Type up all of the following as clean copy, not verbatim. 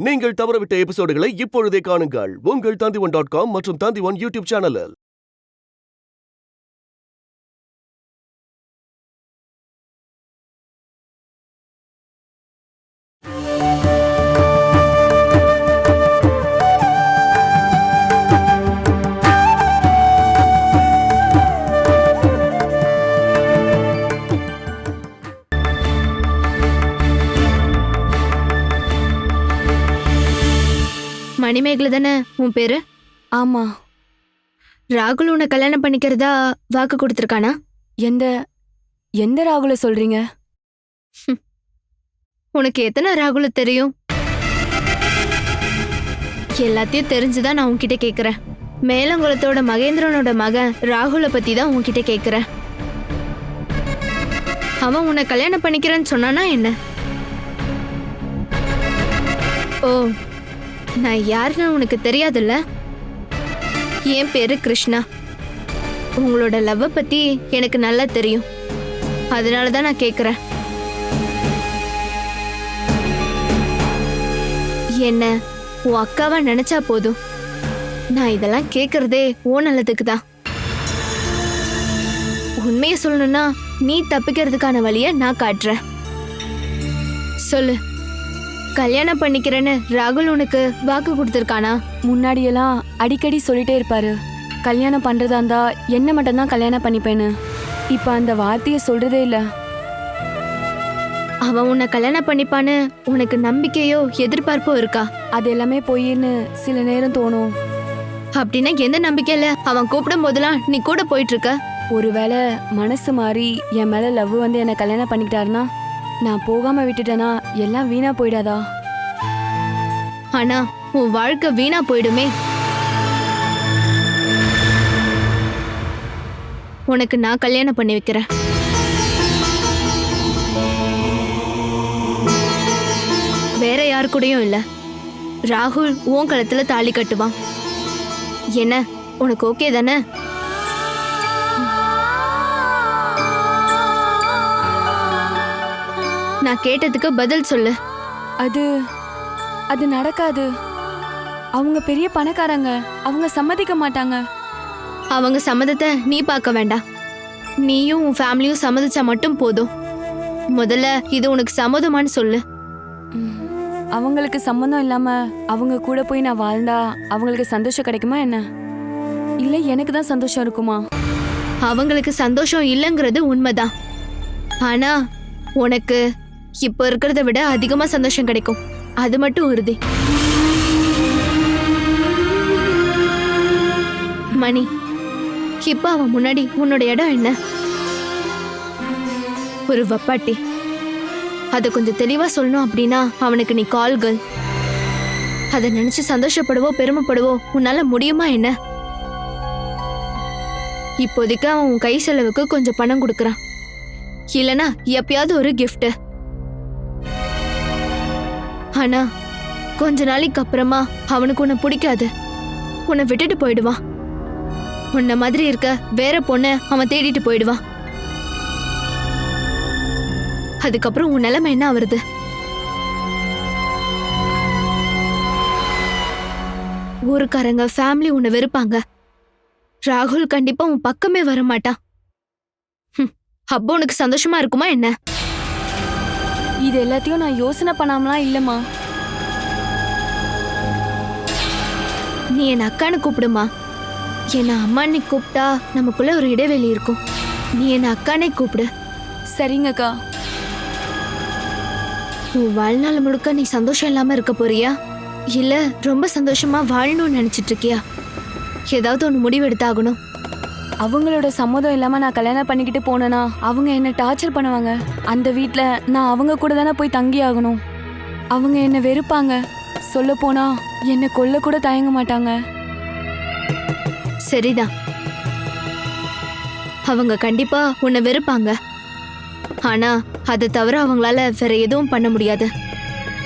நீங்கள் தவறவிட்ட எபிசோடுகளை இப்பொழுதே காணுங்கள் உங்கள் Tandivan.com மற்றும் Tandivan யூடியூப் சேனலில். மணிமேகலை தானே உன் பேரு? ஆமா. ராகுல் உன்னை கல்யாணம் பண்ணிக்கிறதா வாக்கு கொடுத்துருக்கானா? எந்த எந்த ராகுல சொல்றீங்க? உனக்கு எத்தனை ராகுல தெரியும்? எல்லாத்தையும் தெரிஞ்சுதான் நான் உன்கிட்ட கேக்குறேன். மேலங்குளத்தோட மகேந்திரனோட மகன் ராகுல பத்தி தான் உன்கிட்ட கேக்குறேன். அவன் உன்னை கல்யாணம் பண்ணிக்கிறேன்னு சொன்னானா என்ன? ஓ, நான் யாருன்னு உனக்கு தெரியாதுல்ல? என் பேரு கிருஷ்ணா. உங்களோட லவ்வை பத்தி எனக்கு நல்லா தெரியும். அதனாலதான் நான் கேக்குறேன். என்ன உன் அக்காவா நினைச்சா போதும். நான் இதெல்லாம் கேக்குறதே ஓ நல்லதுக்கு தான். உண்மையை சொல்லணும்னா நீ தப்பிக்கிறதுக்கான வழிய நான் காட்டுறேன். சொல்லு, கல்யாணம் பண்ணிக்கிறேன்னு ராகுல் உனக்கு வாக்கு கொடுத்துருக்கானா? முன்னாடியெல்லாம் அடிக்கடி சொல்லிட்டே இருப்பாரு, கல்யாணம் பண்றதா இருந்தா என்ன மட்டும்தான் கல்யாணம் பண்ணிப்பேன்னு. இப்ப அந்த வார்த்தையை சொல்றதே இல்ல. அவன் உன்னை கல்யாணம் பண்ணிப்பான்னு உனக்கு நம்பிக்கையோ எதிர்பார்ப்போ இருக்கா? அது எல்லாமே பொய்ன்னு சில நேரம் தோணும். அப்படின்னா எந்த நம்பிக்கையில அவன் கூப்பிடும் போதெல்லாம் நீ கூட போயிட்டு இருக்க? ஒருவேளை மனசு மாறி என் மேல லவ் வந்து என்னை கல்யாணம் பண்ணிக்கிட்டாருன்னா, நான் போகாம விட்டுட்டேனா எல்லாம் வீணா போயிடாதா? ஆனா உன் வாழ்க்கை வீணா போயிடுமே. உனக்கு நான் கல்யாணம் பண்ணி வைக்கிறேன். வேற யாரு கூடயும் இல்ல. ராகுல் உன் கழுத்துல தாலி கட்டுவான். என்ன உனக்கு ஓகே தானே? நான் கேட்டதுக்கு பதில் சொல்லு. அது அது நடக்காது. அவங்க பெரிய பணக்காரங்க, அவங்க சம்மதிக்க மாட்டாங்க. அவங்க சம்மதத்தை நீ பார்க்க வேண்டாம். நீயும் உன் ஃபேமிலியும் சம்மதிச்சா மட்டும் போதும். முதல்ல இது உனக்கு சம்மதமான்னு சொல்லு. அவங்களுக்கு சம்மந்தம் இல்லாம அவங்க கூட போய் நான் வாழ்ந்தா அவங்களுக்கு சந்தோஷம் கிடைக்குமா என்ன? இல்ல எனக்கு தான் சந்தோஷம் இருக்குமா? அவங்களுக்கு சந்தோஷம் இல்லைங்கிறது உண்மைதான். ஆனா உனக்கு இப்ப இருக்கிறத விட அதிகமா சந்தோஷம் கிடைக்கும். அது மட்டும் உறுதி. மணி, இப்ப அவன் முன்னாடி உன்னோட இடம் என்ன? ஒரு வப்பாட்டி. அதை கொஞ்சம் தெளிவா சொல்லணும் அப்படின்னா அவனுக்கு நீ கால் கேர்ள். அதை நினைச்சு சந்தோஷப்படுவோ பெருமைப்படுவோ உன்னால முடியுமா என்ன? இப்போதைக்கு அவன் உன் கை செலவுக்கு கொஞ்சம் பணம் கொடுக்கறான். இல்லனா எப்பயாவது ஒரு கிஃப்ட். ஆனா கொஞ்ச நாளைக்கு அப்புறமா அவனுக்கு உன்னை பிடிக்காது. உன்னை விட்டுட்டு போயிடுவான். உன்ன மாதிரி இருக்க வேற பொண்ணை அவன் தேடிட்டு போயிடுவான். அதுக்கப்புறம் உன் நிலைமை என்ன ஆவறது? ஊருக்காரங்க ஃபேமிலி உன்னை வெறுப்பாங்க. ராகுல் கண்டிப்பா உன் பக்கமே வர மாட்டான். அப்போ உனக்கு சந்தோஷமா இருக்குமா என்ன? இது எல்லாத்தையும் நான் யோசனை பண்ணாமலாம் இல்லம்மா. நீ என் அக்கான்னு கூப்பிடுமா. என்ன அம்மான்னு கூப்பிட்டா நமக்குள்ள ஒரு இடைவெளி இருக்கும். நீ என் அக்கானே கூப்பிடு. சரிங்கக்கா. உன் வாழ்நாள் முழுக்க நீ சந்தோஷம் இல்லாம இருக்க போறியா, இல்ல ரொம்ப சந்தோஷமா வாழணும்னு நினைச்சிட்டு இருக்கியா? ஏதாவது ஒன்று முடிவெடுத்தாகணும். அவங்களோட சம்மதம் இல்லாம நான் கல்யாணம் பண்ணிக்கிட்டு போனேனா அவங்க என்ன டார்ச்சர் பண்ணுவாங்க. அந்த வீட்ல நான் அவங்க கூட தானே போய் தங்கி ஆகணும். அவங்க என்ன வெறுப்பாங்க. சொல்ல போனா என்னை கொல்ல கூட தயங்க மாட்டாங்க. சரிதான், அவங்க கண்டிப்பா உன்னை வெறுப்பாங்க. ஆனா அதை தவிர அவங்களால வேற எதுவும் பண்ண முடியாது.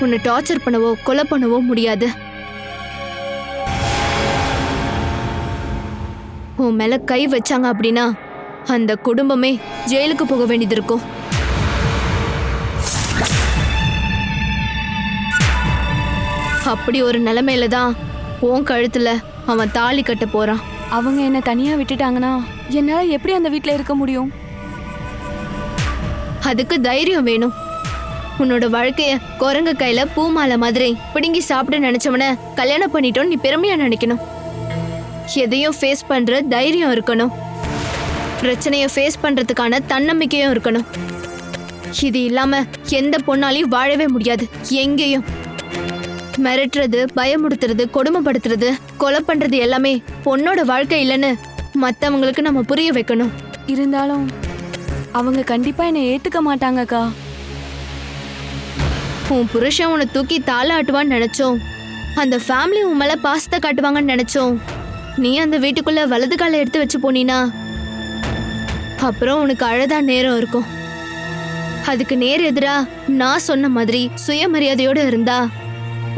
உன்னை டார்ச்சர் பண்ணவோ கொலை பண்ணவோ முடியாது. உன் மேல கை வச்சாங்க அப்படின்னா அந்த குடும்பமே ஜெயிலுக்கு போக வேண்டியது இருக்கும். அப்படி ஒரு நிலைமையில தான் உன் கழுத்துல அவன் தாலி கட்ட போறான். அவங்க என்ன தனியா விட்டுட்டாங்கன்னா என்னால எப்படி அந்த வீட்ல இருக்க முடியும்? அதுக்கு தைரியம் வேணும். உன்னோட வாழ்க்கைய குரங்கு கையில பூமாலை மாதிரி பிடுங்கி சாப்பிட நினைச்சவன கல்யாணம் பண்ணிட்டோம் நீ பெருமையா நினைக்கணும். எதையும் ஃபேஸ் பண்ற தைரியம் இருக்கணும். பிரச்சனைய ஃபேஸ் பண்றதுக்கான தன்னம்பிக்கையும் இருக்கணும். இது இல்லாம எந்த பொண்ணாலையும் வாழவே முடியாது. எங்கேயும் மிரட்டுறது, பயமுடுத்துறது, கொடுமைப்படுத்துறது, கொலை பண்றது எல்லாமே பொண்ணோட வாழ்க்கை இல்லைன்னு மத்தவங்களுக்கு நம்ம புரிய வைக்கணும். இருந்தாலும் அவங்க கண்டிப்பா என்னை ஏத்துக்க மாட்டாங்கக்கா. உன் புருஷன் உன்னை தூக்கி தாளாட்டுவான்னு நினைச்சோம். அந்த ஃபேமிலி உன் மேல பாசத்தை காட்டுவாங்கன்னு நினைச்சோம். நீ அந்த வீட்டுக்குள்ள வலது காலை எடுத்து வச்சு போனீனா அப்புறம் உனக்கு அழதா நேரம் இருக்கும். அதுக்கு நேர் எதிரா நான் சொன்ன மாதிரி சுயமரியாதையோட இருந்தா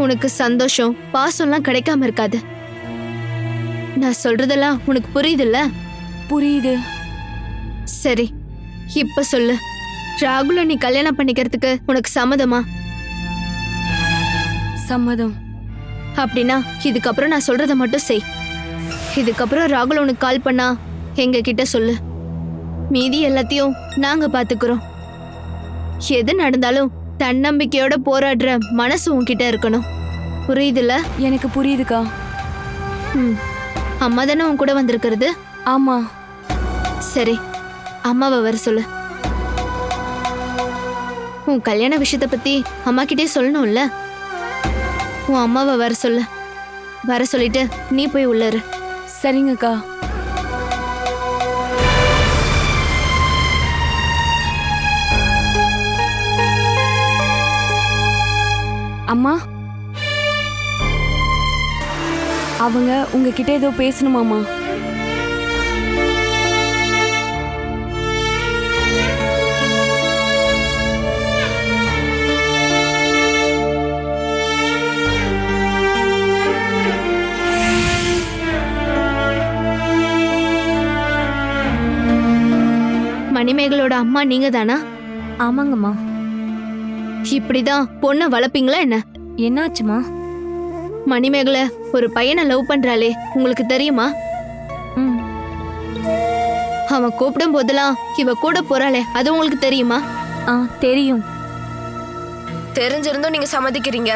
உனக்கு சந்தோஷம், பாசம்லாம் கிடைக்காம இருக்காது. நான் சொல்றதெல்லாம் உனக்கு புரியுதுல்ல? புரியுது. சரி, இப்ப சொல்லு, ராகுல நீ கல்யாணம் பண்ணிக்கிறதுக்கு உனக்கு சம்மதமா? சம்மதம். அப்படின்னா இதுக்கப்புறம் நான் சொல்றத மட்டும் செய். இதுக்கப்புறம் ராகுல் உனக்கு கால் பண்ணா எங்க கிட்ட சொல்லு. மீதி எல்லாத்தையும் நாங்க பாத்துக்கிறோம். எது நடந்தாலும் தன்னம்பிக்கையோட போராடுற மனசு உன்கிட்ட இருக்கணும். புரியுதுல்ல? எனக்கு புரியுதுக்கா. அம்மா தானே உன் கூட வந்திருக்கிறது? ஆமா. சரி, அம்மாவை வர சொல்லு. உன் கல்யாண விஷயத்தை பத்தி அம்மா கிட்டே சொல்லணும்ல. உன் அம்மாவை வர சொல்லு. வர சொல்லிட்டு நீ போய் உள்ள இரு. சரிங்கக்கா. அம்மா, அவங்க உங்ககிட்ட ஏதோ பேசணுமாமா? மணிமேகலோட அம்மா நீங்க தானா? ஆமாங்கம்மா. இப்படிதான் பொண்ணை வளர்ப்பீங்களா என்ன? என்னாச்சுமா? மணிமேகலை ஒரு பையனை லவ் பண்றாளே, உங்களுக்கு தெரியுமா? ம். அவன் கூப்பிடும் போதெல்லாம் இவ கூட போறாளே, அது உங்களுக்கு தெரியுமா? தெரியும். தெரிஞ்சிருந்தும் நீங்க சம்மதிக்கிறீங்க.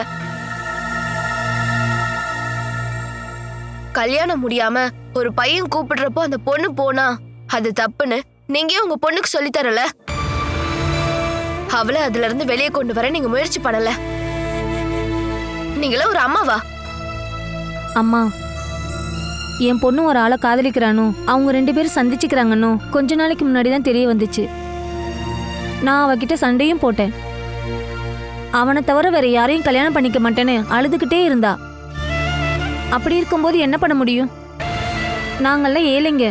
கல்யாணம் முடியாம ஒரு பையன் கூப்பிடுறப்போ அந்த பொண்ணு போனா அது தப்புன்னு நீங்க உங்க பொண்ணுக்கு சொல்லி தரல. அவளை அதுல இருந்து வெளியே கொண்டு வர நீங்க முயற்சி பண்ணல. நீங்கள ஒரு அம்மாவா? அம்மா, என் பொண்ணு ஒரு ஆளை காதலிக்கிறானோ, அவங்க 2 பேரும் சந்திச்சுக்கிறாங்கன்னோ கொஞ்ச நாளைக்கு முன்னாடி தான் தெரிய வந்துச்சு. நான் அவகிட்ட சண்டையும் போட்டேன். அவனை தவிர வேற யாரையும் கல்யாணம் பண்ணிக்க மாட்டேன்னு அழுதுகிட்டே இருந்தா. அப்படி இருக்கும்போது என்ன பண்ண முடியும்? நாங்கெல்லாம் ஏழைங்க.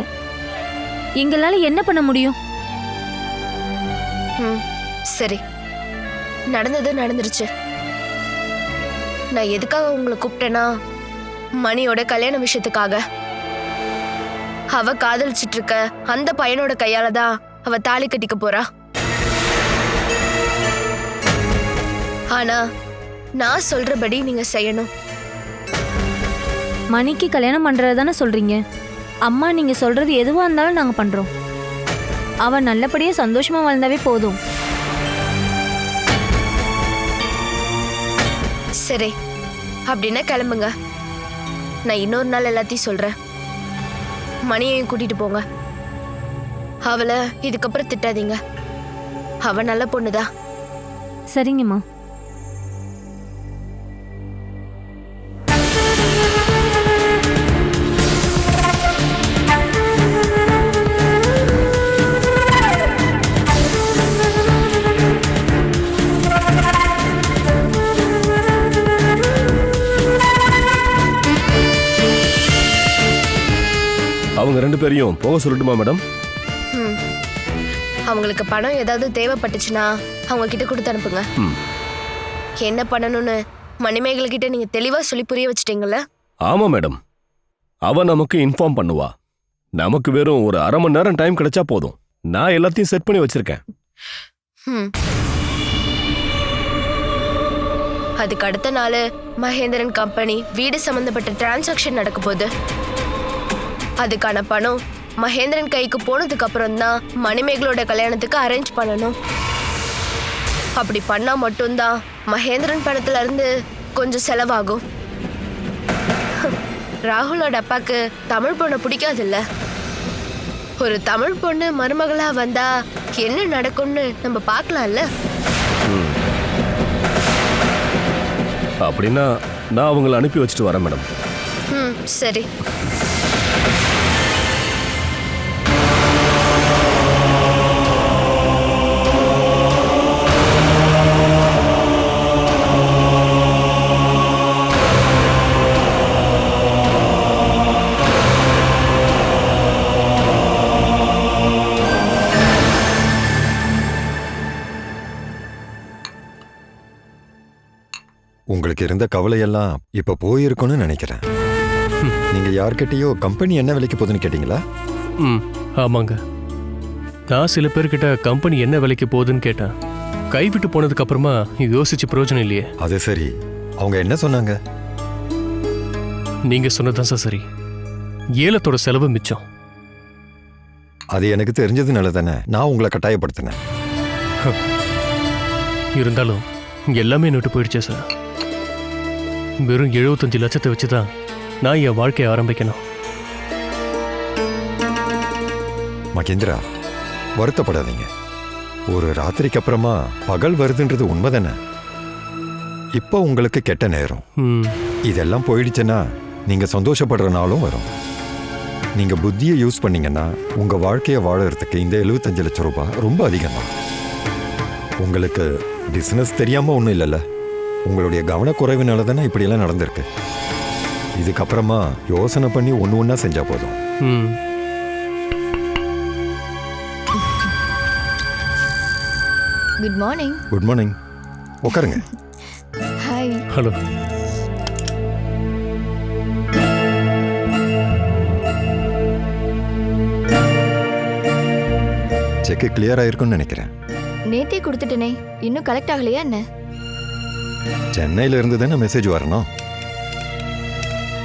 எங்களால என்ன பண்ண முடியும்? சரி, நடந்தது நடந்துருச்சு. நான் எதுக்காக உங்களை கூப்பிட்டேன்னா, மணியோட கல்யாண விஷயத்துக்காக. அவ காதலிச்சிட்டு இருக்க அந்த பையனோட கையால தான் அவ தாலி கட்டிக்க போறா. ஆனா நான் சொல்றபடி நீங்க செய்யணும். மணிக்கு கல்யாணம் பண்றதுதானே சொல்றீங்க? அம்மா, நீங்க சொல்றது எதுவா இருந்தாலும் நாங்க பண்றோம். அவ நல்லபடியா சந்தோஷமா வாழ்ந்தாவே போதும். சரி, அப்படின்னா கிளம்புங்க. நான் இன்னொரு நாள் எல்லாத்தையும் சொல்றேன். மணியையும் கூட்டிட்டு போங்க. அவளை இதுக்கப்புறம் திட்டாதீங்க. அவ நல்ல பொண்ணுதான். சரிங்கம்மா. அவங்க 2 பேரையும் போக சொல்லட்டுமா மேடம்? அவங்களுக்கு பணம் ஏதாவது தேவைப்பட்டுச்சுன்னா அவங்க கிட்ட கொடுத்து அனுப்புங்க. என்ன பண்ணணும்னு மணிமேகலை கிட்ட நீங்க தெளிவா சொல்லி புரிய வச்சிட்டீங்கல்ல? ஆமா மேடம், அவ நமக்கு இன்ஃபார்ம் பண்ணுவா. நமக்கு வெறும் ஒரு 1/2 மணி நேரம் டைம் கிடைச்சா போதும். நான் எல்லாத்தையும் செட் பண்ணி வச்சிருக்கேன். அதுக்கு அடுத்த நாள் மகேந்திரன் கம்பெனி வீடு சம்பந்தப்பட்ட டிரான்சாக்ஷன் நடக்க போகுது. அதுக்கான பணம் மகேந்திரன் கைக்கு போனதுக்கு அப்புறம் தான் மணிமேகலோட கல்யாணத்துக்கு அரேஞ்ச் பண்ணணும். அப்படி பண்ணா மட்டும்தான் மகேந்திரன் பணத்துல இருந்து கொஞ்சம் செலவாகும். ராகுலோட அப்பாக்கு தமிழ் பொண்ணை பிடிக்காதுல்ல. ஒரு தமிழ் பொண்ணு மருமகளா வந்தா என்ன நடக்கும்னு நம்ம பார்க்கலாம்ல. அப்படின்னா நான் அவங்கள அனுப்பி வச்சுட்டு வரேன் மேடம். சரி. உங்களுக்கு இருந்த கவலையெல்லாம் இப்ப போயிருக்கும்னு நினைக்கிறேன். நீங்க யார்கிட்டயோ கம்பெனி என்ன விலைக்கு போகுதுன்னு கேட்டீங்களா? ஆமாங்க. நான் சில பேர்கிட்ட கம்பெனி என்ன விலைக்கு போகுதுன்னு கேட்டேன். கைவிட்டு போனதுக்கு அப்புறமா யோசிச்சு பிரயோஜனம் இல்லையே. அது சரி, அவங்க என்ன சொன்னாங்க? நீங்க சொன்னதான் சார் சரி. ஏலத்தோட செலவு மிச்சம். அது எனக்கு தெரிஞ்சதுனால தானே நான் உங்களை கட்டாயப்படுத்தினேன். இருந்தாலும் எல்லாமே என்னட்டு போயிடுச்சே சார். வெறும் 75 லட்சத்தை வச்சுதான் நான் என் வாழ்க்கையை ஆரம்பிக்கணும். மகேந்திரா, வருத்தப்படாதீங்க. ஒரு ராத்திரிக்கு அப்புறமா பகல் வருதுன்றது உண்மைதானே. இப்போ உங்களுக்கு கெட்ட நேரம். இதெல்லாம் போயிடுச்சுன்னா நீங்க சந்தோஷப்படுற நாளும் வரும். நீங்க புத்தியை யூஸ் பண்ணீங்கன்னா உங்க வாழ்க்கையை வாழறதுக்கு இந்த 75 லட்சம் ரூபாய் ரொம்ப அதிகம்தான். உங்களுக்கு பிசினஸ் தெரியாம ஒன்றும் இல்லைல்ல. உங்களுடைய கவனக்குறைவினால தானே இப்படியெல்லாம் நடந்திருக்கு. இதுக்கப்புறமா யோசனை பண்ணி ஒன்று ஒன்றா செஞ்சா போதும். Good morning. Good morning. உட்காருங்க. ஹாய். ஹலோ. செக் கிளியர் ஆயிருக்கும்னு நினைக்கிறேன். நேத்தே கொடுத்துட்டனே, இன்னும் கலெக்ட் ஆகலையா என்ன? சென்னையில இருந்து தானே மெசேஜ் வரணும்.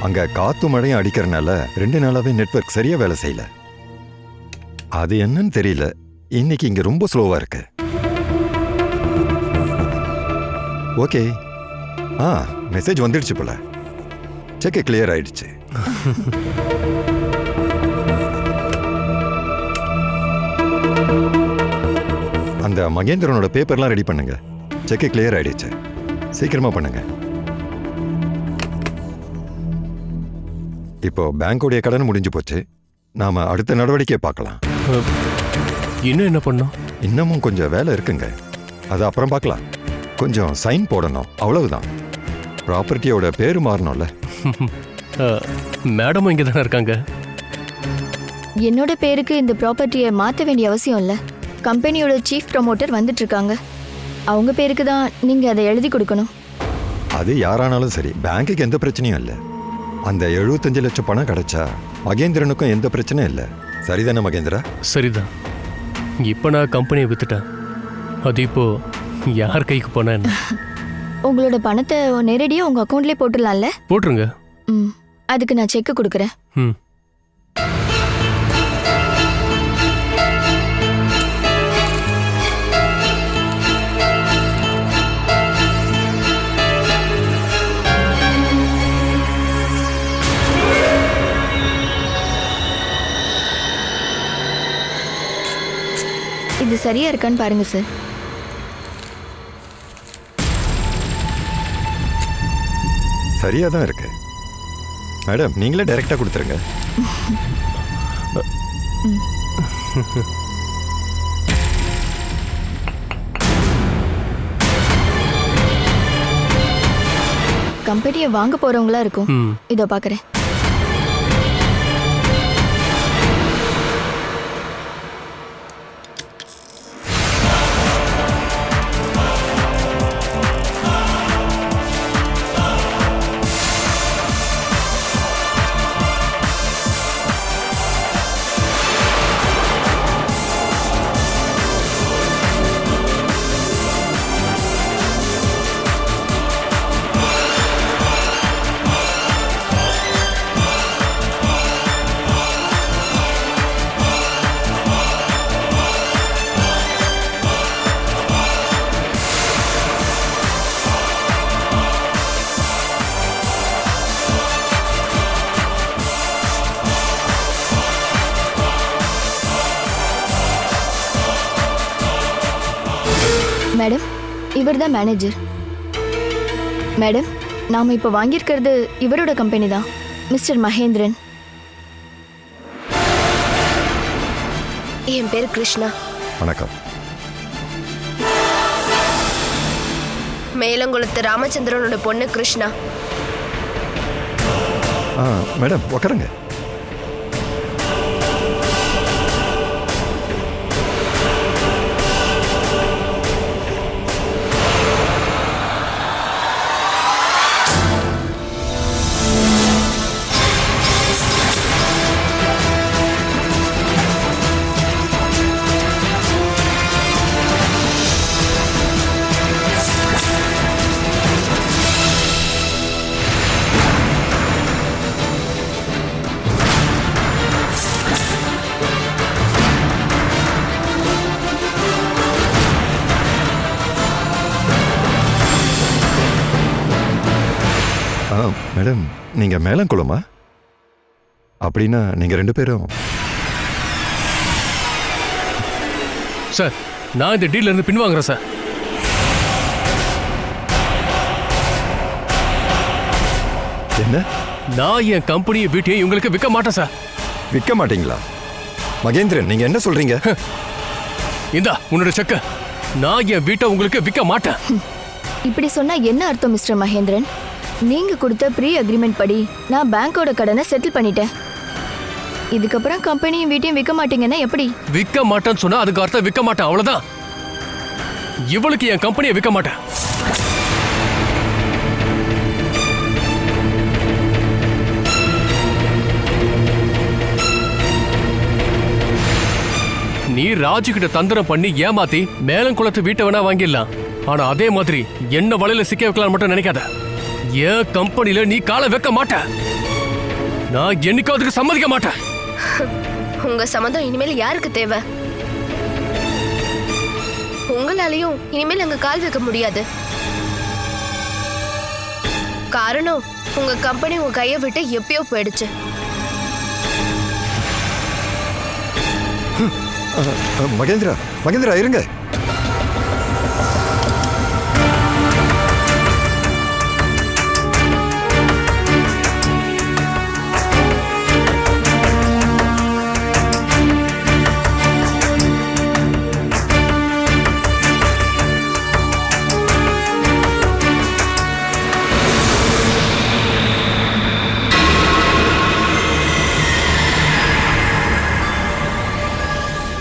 அங்க காத்து மழையும் அடிக்கிறனால 2 நாளாவே நெட்வொர்க் சரியா வேலை செய்யல. அது என்னன்னு தெரியல. இன்னைக்கு இங்க ரொம்ப ஸ்லோவா இருக்கு. ஓகே. மெசேஜ் வந்துடுச்சு போல. செக் கிளியர் ஆயிடுச்சு. அந்த மகேந்திரனோட பேப்பர்லாம் ரெடி பண்ணுங்க. செக் கிளியர் ஆயிடுச்சு. சீக்கிரமா பண்ணுங்க. இப்போ பேங்கோடைய கடன் முடிஞ்சு போச்சு. நாம அடுத்த நடவடிக்கையை பார்க்கலாம். இன்னும் என்ன பண்ணோம்? இன்னமும் கொஞ்சம் வேலை இருக்குங்க. அது அப்புறம் பார்க்கலாம். கொஞ்சம் சைன் போடணும், அவ்வளவுதான். ப்ராப்பர்ட்டியோட பேரு மாறணும்ல. மேடமும் இங்கே தானே இருக்காங்க. என்னோட பேருக்கு இந்த ப்ராப்பர்ட்டியை மாற்ற வேண்டிய அவசியம் இல்லை. கம்பெனியோட சீஃப் ப்ரமோட்டர் வந்துட்டு இருக்காங்க. அவங்க பேருக்கு தான் நீங்க அதை எழுதி கொடுக்கணும். அது யாரானாலும் சரி, பேங்குக்கு எந்த பிரச்சனையும் இல்லை. அந்த 75 லட்சம் பணம் கிடைச்சா மகேந்திரனுக்கும் எந்த பிரச்சனையும் இல்லை. சரிதானே மகேந்திரா? சரிதான். இப்போ நான் கம்பெனியை வித்துட்டேன். அது இப்போ யார் கைக்கு போனா என்ன? உங்களோட பணத்தை நேரடியாக உங்க அக்கௌண்ட்லேயே போட்டுடலாம்ல? போட்டுருங்க. அதுக்கு நான் செக் கொடுக்குறேன். இது சரியா இருக்கான்னு பாருங்க சார். சரியா தான் இருக்கு மேடம். நீங்களே டைரக்டா கொடுத்துருங்க. கம்பெனியை வாங்க போறவங்களா இருக்கும். இதோ பாக்குறேன். மேடம், இவர் தான் மேனேஜர். மேடம், நாம இப்போ வாங்கியிருக்கிறது இவரோட கம்பெனி தான், மிஸ்டர் மகேந்திரன். என் பேர் கிருஷ்ணா. வணக்கம். மேலங்குளத்து ராமச்சந்திரனோட பொண்ணு கிருஷ்ணா. மேடம் உக்காருங்க. மேடம், நீங்க மேலங்குளமா? அப்படின்னா நீங்க 2 பேரும். சார், நான் இந்த டீல்ல இருந்து பின்வாங்குறேன் சார். என்ன? நான் என் கம்பெனியை வீட்டையும் இவங்களுக்கு விற்க மாட்டேன் சார். விற்க மாட்டீங்களா? மகேந்திரன், நீங்க என்ன சொல்றீங்க? இந்தா உன்னோட செக்க. நான் என் வீட்டை உங்களுக்கு விற்க மாட்டேன். இப்படி சொன்னா என்ன அர்த்தம் மிஸ்டர் மகேந்திரன்? நீங்க கொடுத்த ப்ரீ அக்ரிமெண்ட் படி நான் பேங்கோட கடனை செட்டில் பண்ணிட்டேன். இதுக்கப்புறம் கம்பெனியும் வீட்டையும் விற்க மாட்டீங்கன்னா எப்படி? விற்க மாட்டேன்னு சொன்னா அதுக்கு அர்த்தம் விற்க மாட்டேன், அவ்வளவுதான். இவளுக்கு என் கம்பெனியை விற்க மாட்டேன். நீ ராஜு கிட்ட தந்திரம் பண்ணி ஏமாத்தி மேலங்குளத்து வீட்டை வேணா வாங்கிடலாம். ஆனா அதே மாதிரி என்ன வலையில சிக்க வைக்கலாம் மட்டும் நினைக்காத. என் கம்பெனில நீ காலை வைக்க மாட்ட. நான் என்னைக்கும் அதுக்கு சம்மதிக்க மாட்டேன். உங்க சம்மதம் இனிமேல் யாருக்கு தேவை? உங்களாலையும் இனிமேல் அங்க கால் வைக்க முடியாது. காரணம், உங்க கம்பெனி உங்க கையை விட்டு எப்பயோ போயிடுச்சு. மகேந்திரா, மகேந்திரா இருங்க.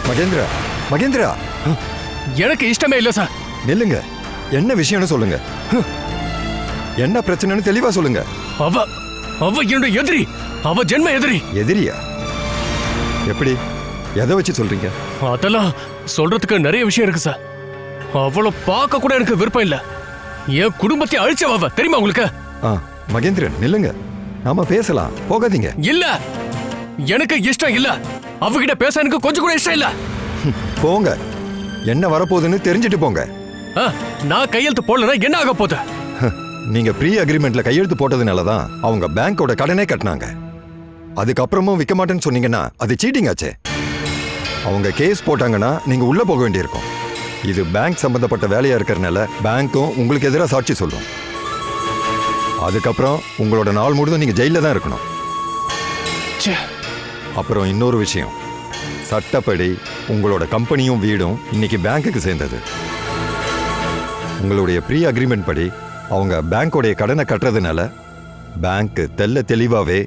மகேந்திரா, மகேந்திரா, எனக்கு இஷ்டமே இல்ல சார். நில்லுங்க. என்ன விஷயம்னு சொல்லுங்க. என்ன பிரச்சனைன்னு தெளிவா சொல்லுங்க. அவ என்னோட எதிரி. அவ ஜென்ம எதிரி. எதிரியா? எப்படி? எதை வச்சு சொல்றீங்க? அதெல்லாம் சொல்றதுக்கு நிறைய விஷயம் இருக்கு சார். அவளை பார்க்க கூட எனக்கு விருப்பம் இல்ல. என் குடும்பத்தை அழிச்சவ தெரியுமா உங்களுக்கு? மகேந்திரன், நில்லுங்க. நாம பேசலாம், போகாதீங்க. இல்ல, எனக்கு இஷ்டம் இல்ல. அவகிட்ட பேச எனக்கு கொஞ்சம் கூட இஷ்டம் இல்ல. போங்க. என்ன வரப்போகுதுன்னு தெரிஞ்சுட்டு போங்க. நான் கையெழுத்து போடலன்னா என்ன ஆக போகுது? நீங்க ப்ரீ அக்ரிமெண்ட்ல கையெழுத்து போட்டதுனால தான் அவங்க பேங்கோட கடனே கட்டினாங்க. அதுக்கப்புறமும் விற்க மாட்டேன்னு சொன்னீங்கன்னா அது சீட்டிங் ஆச்சே. அவங்க கேஸ் போட்டாங்கன்னா நீங்க உள்ள போக வேண்டியிருக்கும். இது பேங்க் சம்பந்தப்பட்ட வேலையா இருக்கிறதுனால பேங்க்கும் உங்களுக்கு எதிராக சாட்சி சொல்லும். அதுக்கப்புறம் உங்களோட நாள் முழுதும் நீங்க ஜெயில தான் இருக்கணும். அப்புறம் இன்னொரு விஷயம், சட்டப்படி உங்களோட கம்பெனியும் வீடும் இன்னைக்கு பேங்க்குக்கு சேர்ந்தது. உங்களுடைய ப்ரீ அக்ரிமெண்ட் படி அவங்க பேங்கோடைய கடனை கட்டுறதுனால பேங்க் தெல்ல தெளிவாவே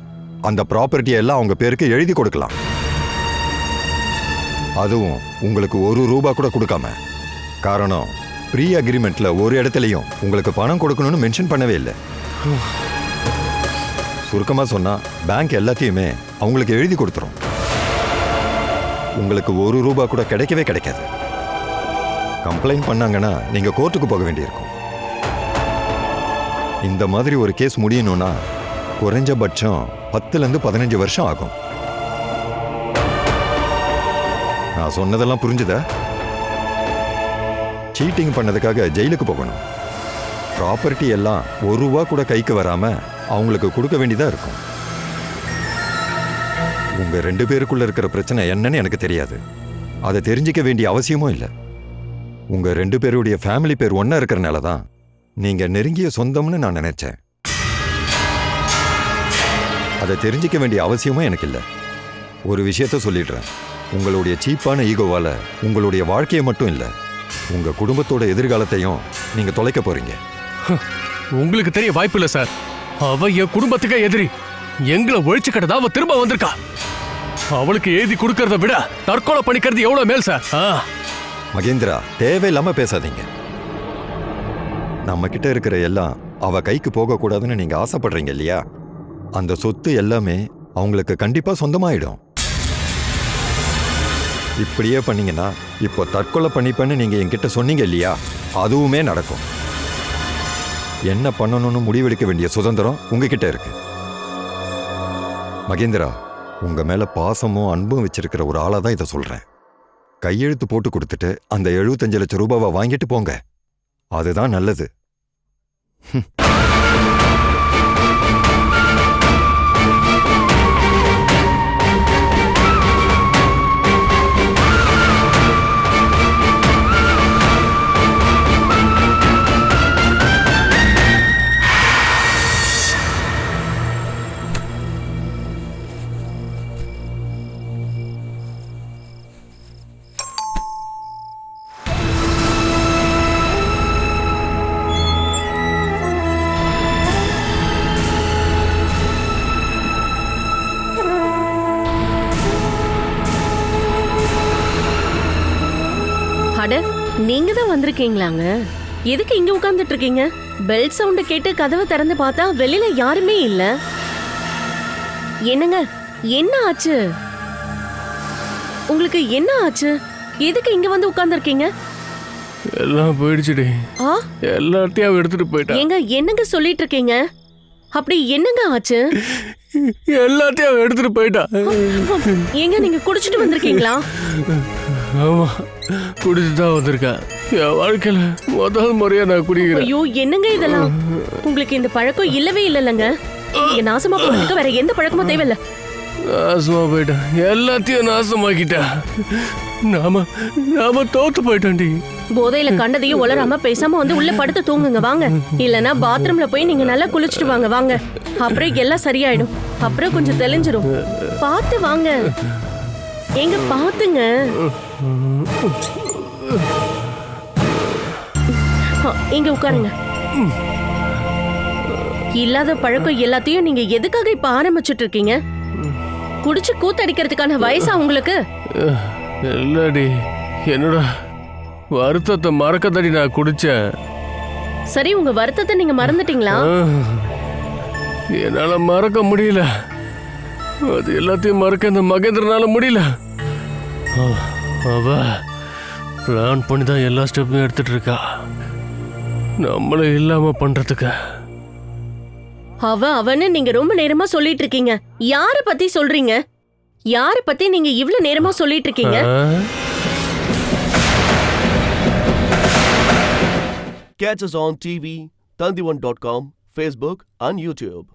அந்த ப்ராப்பர்ட்டியை எல்லாம் அவங்க பேருக்கு எழுதி கொடுக்கலாம். அதுவும் உங்களுக்கு ₹1 கூட கொடுக்காம. காரணம், ப்ரீ அக்ரிமெண்ட்ல ஒரு இடத்துலையும் உங்களுக்கு பணம் கொடுக்கணும்னு மென்ஷன் பண்ணவே இல்லை. சுருக்கமா சொன்னா பேங்க் எல்லாத்தையுமே அவங்களுக்கு எழுதி கொடுத்துரும். உங்களுக்கு ₹1 கூட கிடைக்கவே கிடைக்காது. கம்ப்ளைண்ட் பண்ணாங்கன்னா நீங்க கோர்ட்டுக்கு போக வேண்டியிருக்கும். இந்த மாதிரி ஒரு கேஸ் முடியணும்னா குறைஞ்சபட்சம் 10லேருந்து 15 வருஷம் ஆகும். நான் சொன்னதெல்லாம் புரிஞ்சுதா? சீட்டிங் பண்ணதுக்காக ஜெயிலுக்கு போகணும். ப்ராப்பர்ட்டி எல்லாம் ₹1 கூட கைக்கு வராம அவங்களுக்கு கொடுக்க வேண்டியதா இருக்கும். உங்க 2 பேருக்குள்ள இருக்கிற பிரச்சனை என்னன்னு எனக்கு தெரியாது. அதை தெரிஞ்சிக்க வேண்டிய அவசியமும் இல்லை. உங்க 2 பேருடைய ஃபேமிலி பேர் ஒண்ணா இருக்கறனால தான் நீங்க நெருங்கிய சொந்தம்னு நான் நினைச்சேன். அதை தெரிஞ்சிக்க வேண்டிய அவசியமும் எனக்கு இல்லை. ஒரு விஷயத்த சொல்லிடுறேன். உங்களுடைய சீப்பான ஈகோவால உங்களுடைய வாழ்க்கையை மட்டும் இல்லை, உங்க குடும்பத்தோட எதிர்காலத்தையும் நீங்க தொலைக்க போறீங்க. உங்களுக்கு தெரிய வாய்ப்பு இல்ல சார். அவ என் குடும்பத்துக்கே எதிரி. எங்களை ஒழிச்சு கட்டதா அவ திரும்ப வந்திருக்கா. அவளுக்கு எழுதி கொடுக்கறத விட தற்கொலை பண்ணிக்கிறது எவ்வளவு மேல் சார். மகேந்திரா, தேவையில்லாம பேசாதீங்க. நம்ம கிட்ட இருக்கிற எல்லாம் அவ கைக்கு போக கூடாதுன்னு நீங்க ஆசைப்படுறீங்க இல்லையா? அந்த சொத்து எல்லாமே அவங்களுக்கு கண்டிப்பா சொந்தமாயிடும். இப்படியே பண்ணீங்கன்னா இப்போ தற்கொலை பண்ணிப்பேன்னு நீங்க என்கிட்ட சொன்னீங்க இல்லையா, அதுவுமே நடக்கும். என்ன பண்ணணும்னு முடிவெடுக்க வேண்டிய சுதந்திரம் உங்ககிட்ட இருக்கு. மகேந்திரா, உங்க மேல பாசமும் அன்பும் வச்சிருக்கிற ஒரு ஆளா தான் இதை சொல்றேன். கையெழுத்து போட்டு கொடுத்துட்டு அந்த 75 லட்சம் ரூபாவை வாங்கிட்டு போங்க. அதுதான் நல்லது. அட, நீங்க தான் வந்திருக்கீங்களாங்க? எதுக்கு இங்க உட்கார்ந்துட்டு இருக்கீங்க? பெல் சவுண்ட் கேட்டு கதவை திறந்து பார்த்தா வெளியில யாருமே இல்ல. என்னங்க, என்ன ஆச்சு உங்களுக்கு? என்ன ஆச்சு? எதுக்கு இங்க வந்து உட்கார்ந்துருக்கீங்க? எல்லாம் போயிடுச்சுடி. எல்லாத்தையும் எடுத்துட்டு போயிட்டா. ஏங்க, என்னங்க சொல்லிட்டு இருக்கீங்க? அப்படி என்னங்க ஆச்சு? எல்லாத்தையும் எடுத்துட்டு போயிட்டா. ஏங்க, நீங்க குடிச்சிட்டு வந்திருக்கீங்களா? ஆமா, குடிச்சுதான் வந்திருக்கேன். என் வாழ்க்கையில முதல் முறையா நான் குடிக்கிறேன். ஐயோ, என்னங்க இதெல்லாம்? உங்களுக்கு இந்த பழக்கம் இல்லவே இல்லைங்க. நீங்க நாசமா போறதுக்கு வேற எந்த பழக்கமும் தேவையில்ல. நாசமா போயிட்டேன், எல்லாத்தையும் நாசமாக்கிட்டேன். நாம தோத்து போயிட்டோண்டி. போதையில கண்டதையும் உளராம பேசாம வந்து உள்ள படுத்து தூங்குங்க வாங்க. இல்லனா பாத்ரூம்ல போய் நீங்க நல்லா குளிச்சுட்டு வாங்க வாங்க. அப்புறம் எல்லாம் சரியாயிடும். அப்புறம் கொஞ்சம் தெளிஞ்சிரும். பார்த்து வாங்க. எங்க பாத்துங்க. இங்க உட்காருங்க. இல்லாத பழக்கம் எல்லாத்தையும் நீங்க எதுக்காக இப்ப ஆரம்பிச்சுட்டு இருக்கீங்க? குடிச்சு கூத்தடிக்கிறதுக்கான வயசா உங்களுக்கு? இல்லடி, என்னோட வருத்தத்தை மறக்கத்தடி நான் குடிச்சேன். சரி, உங்க வருத்தத்தை நீங்க மறந்துட்டீங்களா? என்னால மறக்க முடியல. அது எல்லாத்தையும் மறக்க இந்த மகேந்திரனால முடியல. அவ பிளான் பண்ணி தான் எல்லா ஸ்டெப்பையும் எடுத்துட்டு இருக்கா, நம்மள இல்லாம பண்றதுக்கு. அவன்னு நீங்க ரொம்ப நேரமா சொல்லிட்டு இருக்கீங்க. யார பத்தி சொல்றீங்க? யார பத்தி நீங்க இவ்ளோ நேரமா சொல்லிட்டு இருக்கீங்க? Catch us on TV, Tandivan.com, Facebook and YouTube.